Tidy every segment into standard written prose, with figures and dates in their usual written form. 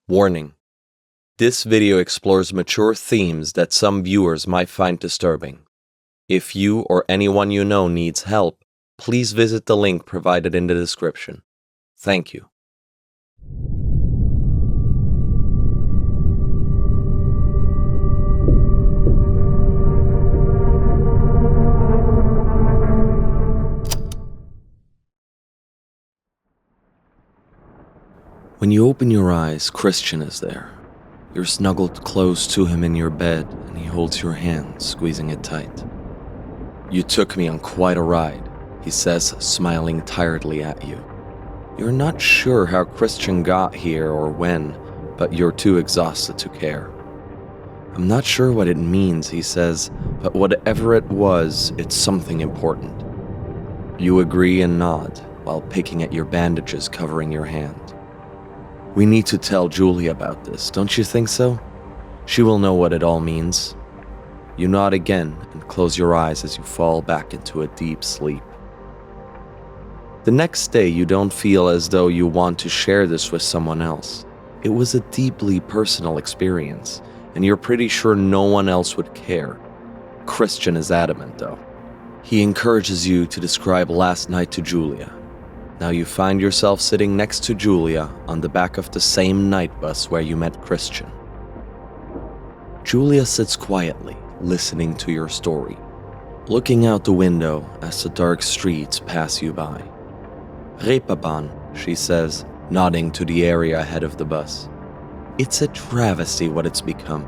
Warning: this video explores mature themes that some viewers might find disturbing. If you or anyone you know needs help, please visit the link provided in the description. Thank you. When you open your eyes, Christian is there. You're snuggled close to him in your bed, and he holds your hand, squeezing it tight. "You took me on quite a ride," he says, smiling tiredly at you. You're not sure how Christian got here or when, but you're too exhausted to care. "I'm not sure what it means," he says, "but whatever it was, it's something important." You agree and nod, while picking at your bandages covering your hand. "We need to tell Julia about this, don't you think so? She will know what it all means." You nod again and close your eyes as you fall back into a deep sleep. The next day, you don't feel as though you want to share this with someone else. It was a deeply personal experience, and you're pretty sure no one else would care. Christian is adamant, though. He encourages you to describe last night to Julia. Now you find yourself sitting next to Julia on the back of the same night bus where you met Christian. Julia sits quietly, listening to your story, looking out the window as the dark streets pass you by. "Reeperbahn," she says, nodding to the area ahead of the bus. "It's a travesty what it's become.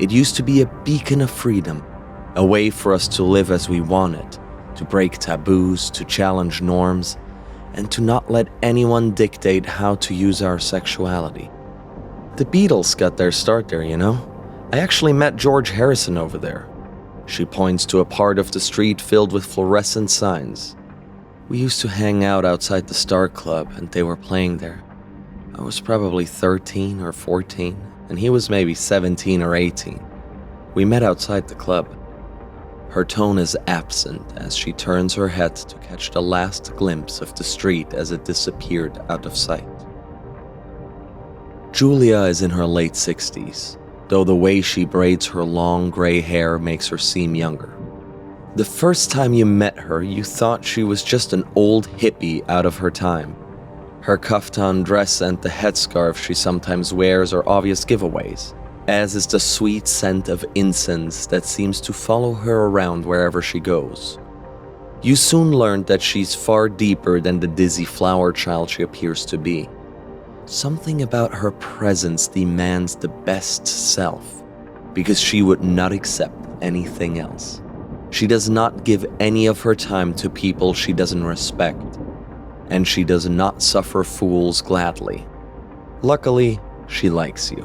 It used to be a beacon of freedom, a way for us to live as we wanted, to break taboos, to challenge norms, and to not let anyone dictate how to use our sexuality. The Beatles got their start there, you know? I actually met George Harrison over there." She points to a part of the street filled with fluorescent signs. "We used to hang out outside the Star Club, and they were playing there. I was probably 13 or 14, and he was maybe 17 or 18. We met outside the club." Her tone is absent as she turns her head to catch the last glimpse of the street as it disappeared out of sight. Julia is in her late 60s, though the way she braids her long gray hair makes her seem younger. The first time you met her, you thought she was just an old hippie out of her time. Her kaftan dress and the headscarf she sometimes wears are obvious giveaways, as is the sweet scent of incense that seems to follow her around wherever she goes. You soon learned that she's far deeper than the dizzy flower child she appears to be. Something about her presence demands the best self, because she would not accept anything else. She does not give any of her time to people she doesn't respect, and she does not suffer fools gladly. Luckily, she likes you.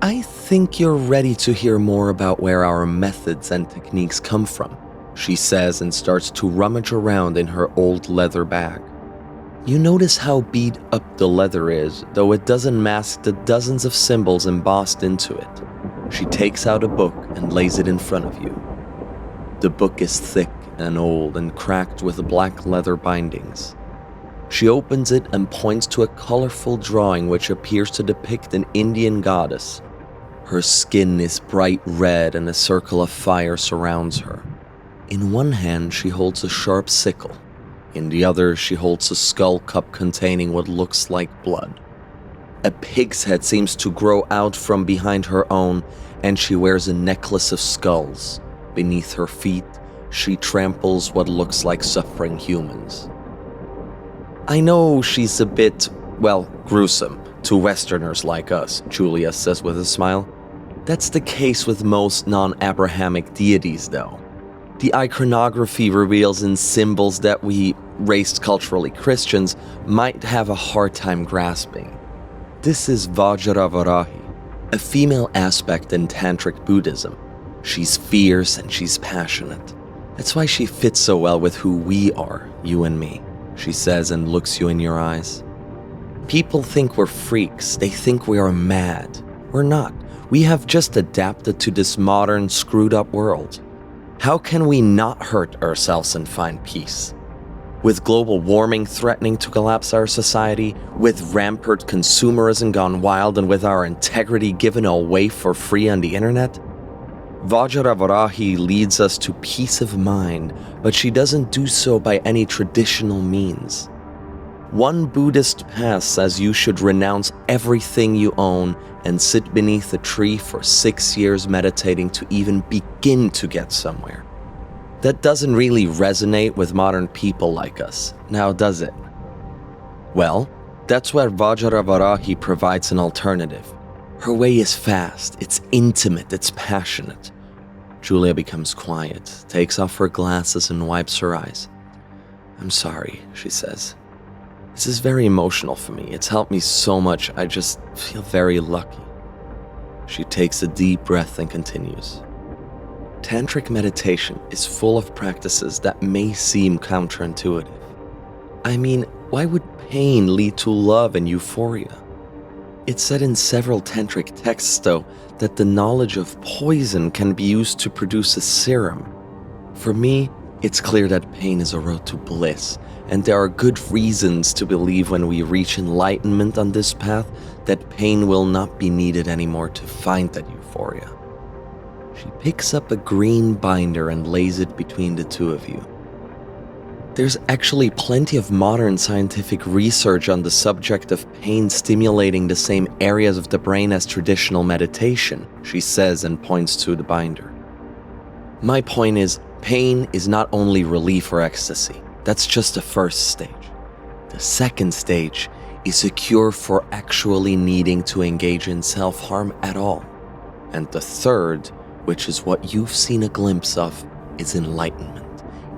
"I think you're ready to hear more about where our methods and techniques come from," she says and starts to rummage around in her old leather bag. You notice how beat up the leather is, though it doesn't mask the dozens of symbols embossed into it. She takes out a book and lays it in front of you. The book is thick and old and cracked with black leather bindings. She opens it and points to a colorful drawing which appears to depict an Indian goddess. Her skin is bright red and a circle of fire surrounds her. In one hand, she holds a sharp sickle. In the other, she holds a skull cup containing what looks like blood. A pig's head seems to grow out from behind her own, and she wears a necklace of skulls. Beneath her feet, she tramples what looks like suffering humans. "I know she's a bit, gruesome to Westerners like us," Julia says with a smile. "That's the case with most non-Abrahamic deities, though. The iconography reveals in symbols that we, raised culturally Christians, might have a hard time grasping. This is Vajravarahi, a female aspect in Tantric Buddhism. She's fierce and she's passionate. That's why she fits so well with who we are, you and me," she says and looks you in your eyes. "People think we're freaks. They think we are mad. We're not. We have just adapted to this modern, screwed up world. How can we not hurt ourselves and find peace?" With global warming threatening to collapse our society, with rampant consumerism gone wild, and with our integrity given away for free on the internet? Vajravarahi leads us to peace of mind, but she doesn't do so by any traditional means. One Buddhist path says you should renounce everything you own and sit beneath a tree for 6 years meditating to even begin to get somewhere. That doesn't really resonate with modern people like us, now does it? Well, that's where Vajravarahi provides an alternative. Her way is fast, it's intimate, it's passionate. Julia becomes quiet, takes off her glasses and wipes her eyes. "I'm sorry," she says. "This is very emotional for me. It's helped me so much, I just feel very lucky." She takes a deep breath and continues. Tantric meditation is full of practices that may seem counterintuitive. I mean, why would pain lead to love and euphoria? It's said in several tantric texts, though, that the knowledge of poison can be used to produce a serum. For me, it's clear that pain is a road to bliss, and there are good reasons to believe when we reach enlightenment on this path that pain will not be needed anymore to find that euphoria. She picks up a green binder and lays it between the two of you. There's actually plenty of modern scientific research on the subject of pain stimulating the same areas of the brain as traditional meditation, she says and points to the binder. My point is, pain is not only relief or ecstasy. That's just the first stage. The second stage is a cure for actually needing to engage in self-harm at all. And the third, which is what you've seen a glimpse of, is enlightenment.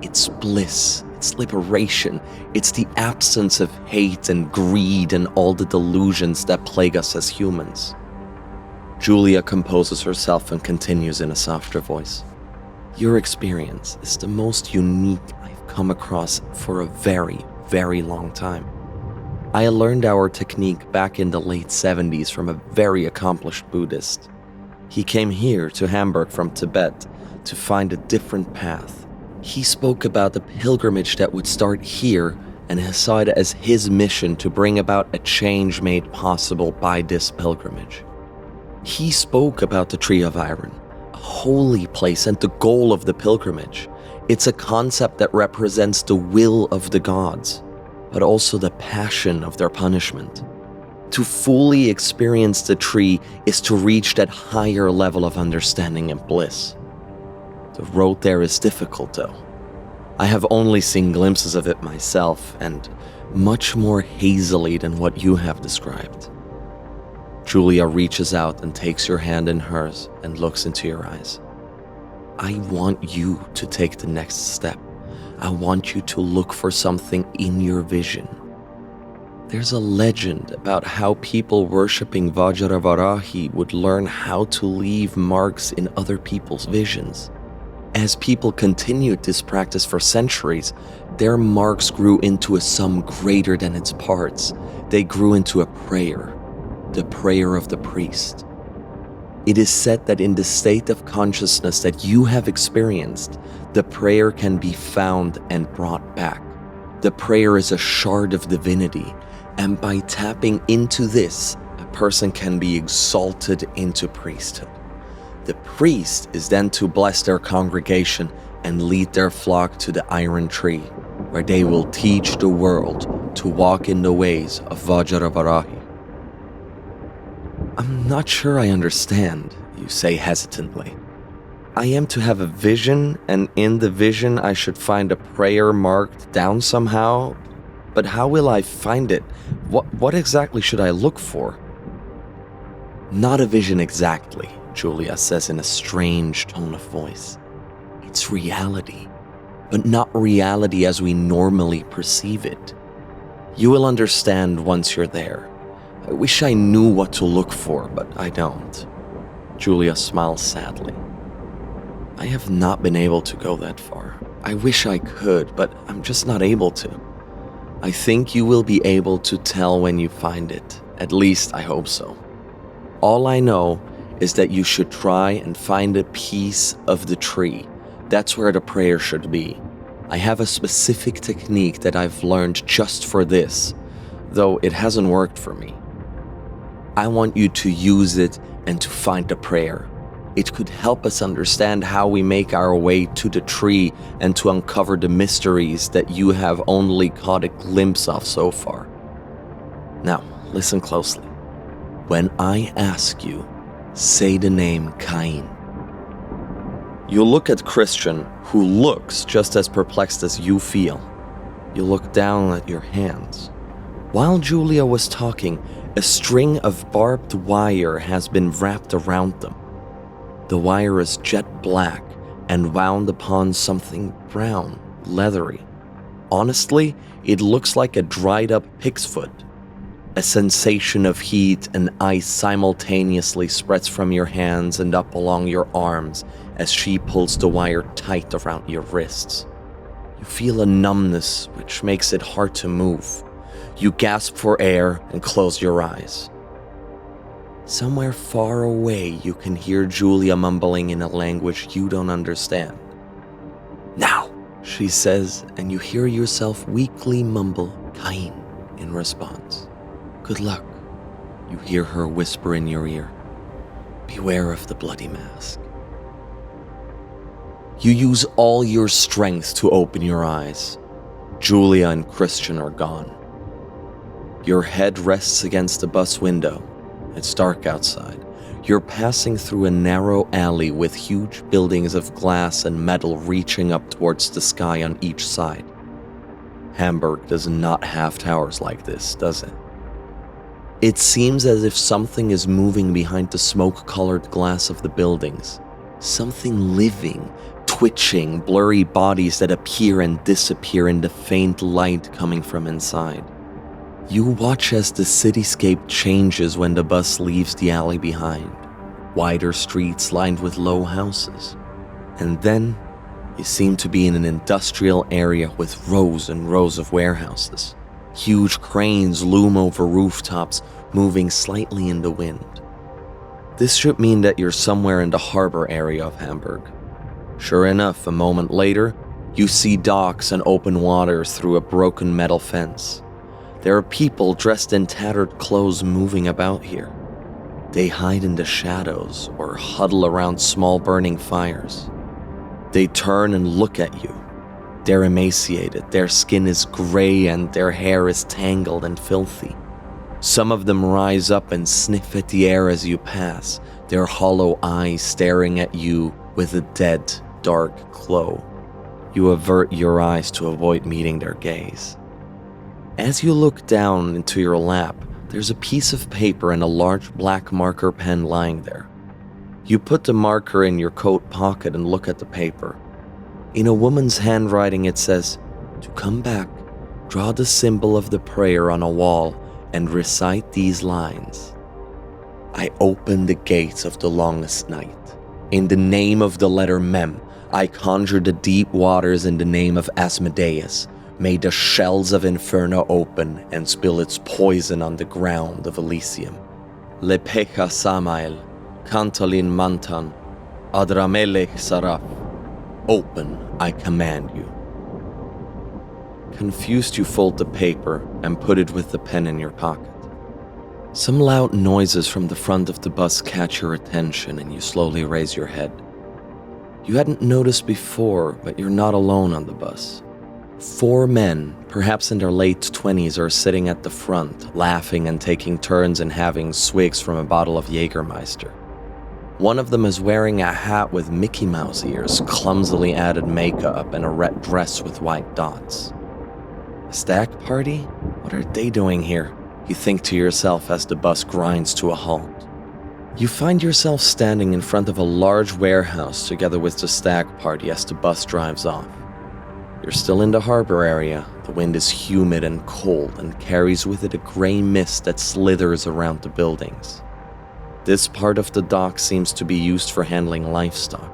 It's bliss, it's liberation, it's the absence of hate and greed and all the delusions that plague us as humans. Julia composes herself and continues in a softer voice. Your experience is the most unique I've come across for a very, very long time. I learned our technique back in the late 70s from a very accomplished Buddhist. He came here to Hamburg from Tibet to find a different path. He spoke about the pilgrimage that would start here and saw it as his mission to bring about a change made possible by this pilgrimage. He spoke about the Tree of Iron, a holy place and the goal of the pilgrimage. It's a concept that represents the will of the gods, but also the passion of their punishment. To fully experience the tree is to reach that higher level of understanding and bliss. The road there is difficult, though. I have only seen glimpses of it myself, and much more hazily than what you have described. Julia reaches out and takes your hand in hers and looks into your eyes. I want you to take the next step. I want you to look for something in your vision. There's a legend about how people worshipping Vajravarahi would learn how to leave marks in other people's visions. As people continued this practice for centuries, their marks grew into a sum greater than its parts. They grew into a prayer, the prayer of the priest. It is said that in the state of consciousness that you have experienced, the prayer can be found and brought back. The prayer is a shard of divinity, and by tapping into this, a person can be exalted into priesthood. The priest is then to bless their congregation and lead their flock to the iron tree, where they will teach the world to walk in the ways of Vajravarahi. I'm not sure I understand, you say hesitantly. I am to have a vision, and in the vision I should find a prayer marked down somehow? But how will I find it? What exactly should I look for? Not a vision exactly, Julia says in a strange tone of voice. It's reality, but not reality as we normally perceive it. You will understand once you're there. I wish I knew what to look for, but I don't. Julia smiles sadly. I have not been able to go that far. I wish I could, but I'm just not able to. I think you will be able to tell when you find it. At least I hope so. All I know is that you should try and find a piece of the tree. That's where the prayer should be. I have a specific technique that I've learned just for this, though it hasn't worked for me. I want you to use it and to find a prayer. It could help us understand how we make our way to the tree and to uncover the mysteries that you have only caught a glimpse of so far. Now, listen closely. When I ask you, say the name Cain. You look at Christian, who looks just as perplexed as you feel. You look down at your hands. While Julia was talking, a string of barbed wire has been wrapped around them. The wire is jet black and wound upon something brown, leathery. Honestly, it looks like a dried up pig's foot. A sensation of heat and ice simultaneously spreads from your hands and up along your arms as she pulls the wire tight around your wrists. You feel a numbness which makes it hard to move. You gasp for air and close your eyes. Somewhere far away, you can hear Julia mumbling in a language you don't understand. "Now," she says, and you hear yourself weakly mumble Cain in response. "Good luck," you hear her whisper in your ear. "Beware of the bloody mask." You use all your strength to open your eyes. Julia and Christian are gone. Your head rests against the bus window. It's dark outside. You're passing through a narrow alley with huge buildings of glass and metal reaching up towards the sky on each side. Hamburg does not have towers like this, does it? It seems as if something is moving behind the smoke-colored glass of the buildings. Something living, twitching, blurry bodies that appear and disappear in the faint light coming from inside. You watch as the cityscape changes when the bus leaves the alley behind. Wider streets lined with low houses. And then, you seem to be in an industrial area with rows and rows of warehouses. Huge cranes loom over rooftops, moving slightly in the wind. This should mean that you're somewhere in the harbor area of Hamburg. Sure enough, a moment later, you see docks and open water through a broken metal fence. There are people dressed in tattered clothes moving about here. They hide in the shadows or huddle around small burning fires. They turn and look at you. They're emaciated, their skin is gray and their hair is tangled and filthy. Some of them rise up and sniff at the air as you pass, their hollow eyes staring at you with a dead, dark glow. You avert your eyes to avoid meeting their gaze. As you look down into your lap, there's a piece of paper and a large black marker pen lying there. You put the marker in your coat pocket and look at the paper. In a woman's handwriting it says, "To come back, draw the symbol of the prayer on a wall and recite these lines. I open the gates of the longest night. In the name of the letter Mem, I conjure the deep waters in the name of Asmodeus. May the shells of Inferno open and spill its poison on the ground of Elysium. Lepecha Samael, Kantalin Mantan, Adramelech Saraf. Open, I command you." Confused, you fold the paper and put it with the pen in your pocket. Some loud noises from the front of the bus catch your attention and you slowly raise your head. You hadn't noticed before, but you're not alone on the bus. 4 men, perhaps in their late 20s, are sitting at the front, laughing and taking turns in having swigs from a bottle of Jägermeister. One of them is wearing a hat with Mickey Mouse ears, clumsily added makeup, and a red dress with white dots. A stag party? What are they doing here? You think to yourself as the bus grinds to a halt. You find yourself standing in front of a large warehouse together with the stag party as the bus drives off. You're still in the harbor area. The wind is humid and cold and carries with it a gray mist that slithers around the buildings. This part of the dock seems to be used for handling livestock.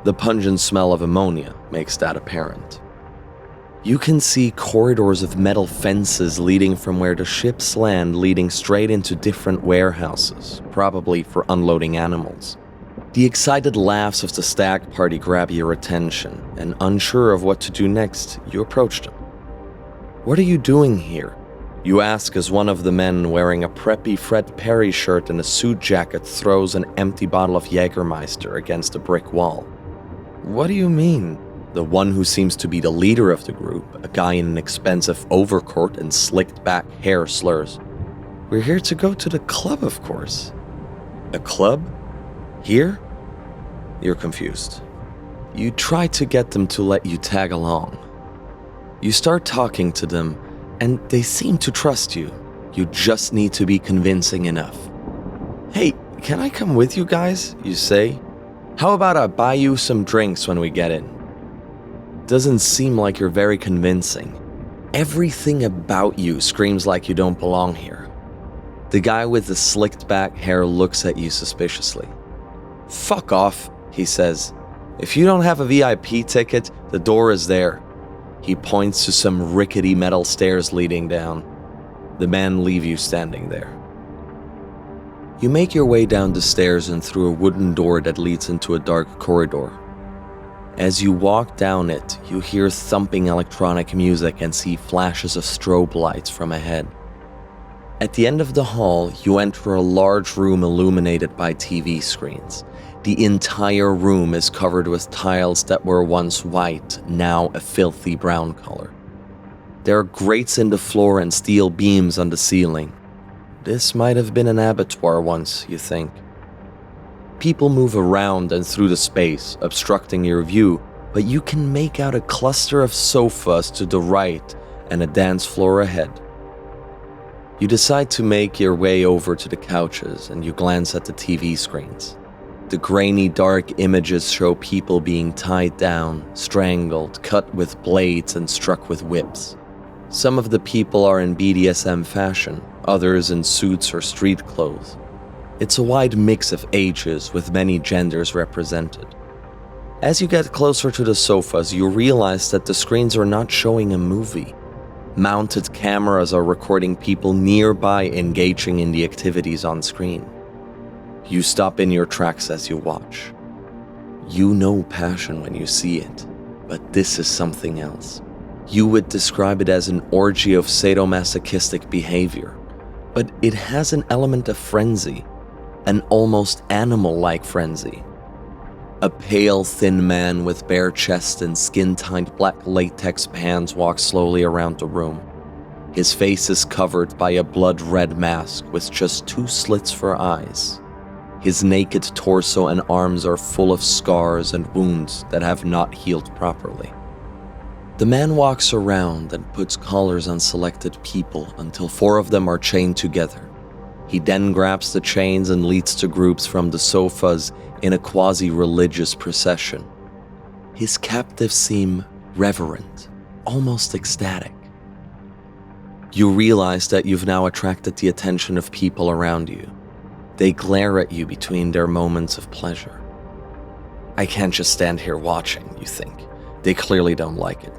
The pungent smell of ammonia makes that apparent. You can see corridors of metal fences leading from where the ships land, leading straight into different warehouses, probably for unloading animals. The excited laughs of the stag party grab your attention, and unsure of what to do next, you approach them. "What are you doing here?" you ask as one of the men wearing a preppy Fred Perry shirt and a suit jacket throws an empty bottle of Jägermeister against a brick wall. "What do you mean?" The one who seems to be the leader of the group, a guy in an expensive overcoat and slicked back hair, slurs. "We're here to go to the club, of course." "A club? Here?" You're confused. You try to get them to let you tag along. You start talking to them, and they seem to trust you. You just need to be convincing enough. "Hey, can I come with you guys?" you say. "How about I buy you some drinks when we get in?" Doesn't seem like you're very convincing. Everything about you screams like you don't belong here. The guy with the slicked back hair looks at you suspiciously. "Fuck off," he says. "If you don't have a VIP ticket, the door is there." He points to some rickety metal stairs leading down. The men leave you standing there. You make your way down the stairs and through a wooden door that leads into a dark corridor. As you walk down it, you hear thumping electronic music and see flashes of strobe lights from ahead. At the end of the hall, you enter a large room illuminated by TV screens. The entire room is covered with tiles that were once white, now a filthy brown color. There are grates in the floor and steel beams on the ceiling. This might have been an abattoir once, you think. People move around and through the space, obstructing your view, but you can make out a cluster of sofas to the right and a dance floor ahead. You decide to make your way over to the couches and you glance at the TV screens. The grainy, dark images show people being tied down, strangled, cut with blades, and struck with whips. Some of the people are in BDSM fashion, others in suits or street clothes. It's a wide mix of ages with many genders represented. As you get closer to the sofas, you realize that the screens are not showing a movie. Mounted cameras are recording people nearby engaging in the activities on screen. You stop in your tracks as you watch. You know passion when you see it, but this is something else. You would describe it as an orgy of sadomasochistic behavior, but it has an element of frenzy, an almost animal-like frenzy. A pale, thin man with bare chest and skin-tight black latex pants walks slowly around the room. His face is covered by a blood-red mask with just 2 slits for eyes. His naked torso and arms are full of scars and wounds that have not healed properly. The man walks around and puts collars on selected people until 4 of them are chained together. He then grabs the chains and leads the groups from the sofas in a quasi-religious procession. His captives seem reverent, almost ecstatic. You realize that you've now attracted the attention of people around you. They glare at you between their moments of pleasure. I can't just stand here watching, you think. They clearly don't like it.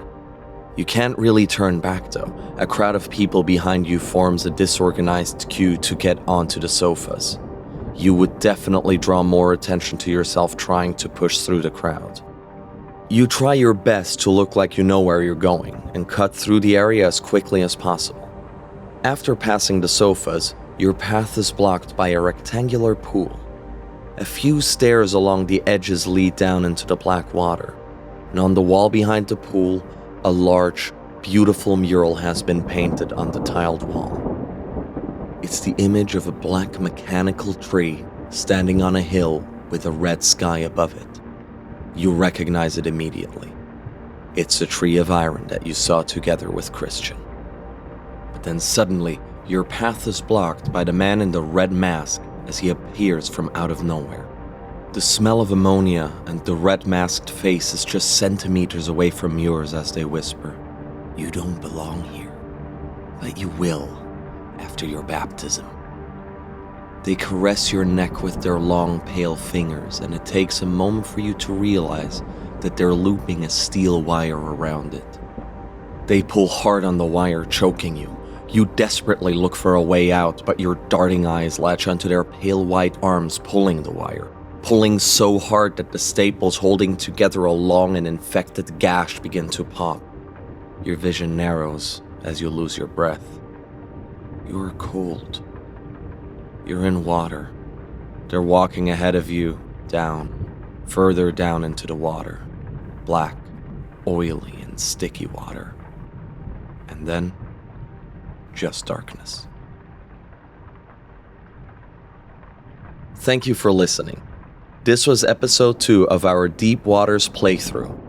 You can't really turn back though. A crowd of people behind you forms a disorganized queue to get onto the sofas. You would definitely draw more attention to yourself trying to push through the crowd. You try your best to look like you know where you're going and cut through the area as quickly as possible. After passing the sofas, your path is blocked by a rectangular pool. A few stairs along the edges lead down into the black water, and on the wall behind the pool, a large, beautiful mural has been painted on the tiled wall. It's the image of a black mechanical tree standing on a hill with a red sky above it. You recognize it immediately. It's the tree of iron that you saw together with Christian. But then suddenly, your path is blocked by the man in the red mask as he appears from out of nowhere. The smell of ammonia and the red masked face is just centimeters away from yours as they whisper, "You don't belong here, but you will after your baptism." They caress your neck with their long, pale fingers, and it takes a moment for you to realize that they're looping a steel wire around it. They pull hard on the wire, choking you. You desperately look for a way out, but your darting eyes latch onto their pale white arms pulling the wire, pulling so hard that the staples holding together a long and infected gash begin to pop. Your vision narrows as you lose your breath. You are cold. You're in water. They're walking ahead of you, down, further down into the water. Black, oily, and sticky water. And then, just darkness. Thank you for listening. This was episode 2 of our Deep Waters playthrough,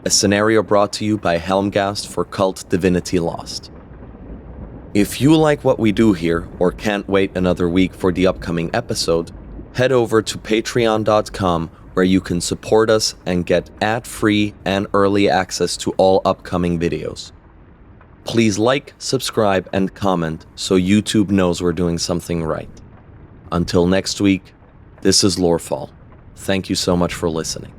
a scenario brought to you by Helmgast for Kult Divinity Lost. If you like what we do here, or can't wait another week for the upcoming episode, head over to patreon.com where you can support us and get ad-free and early access to all upcoming videos. Please like, subscribe, and comment so YouTube knows we're doing something right. Until next week, this is Lorefall. Thank you so much for listening.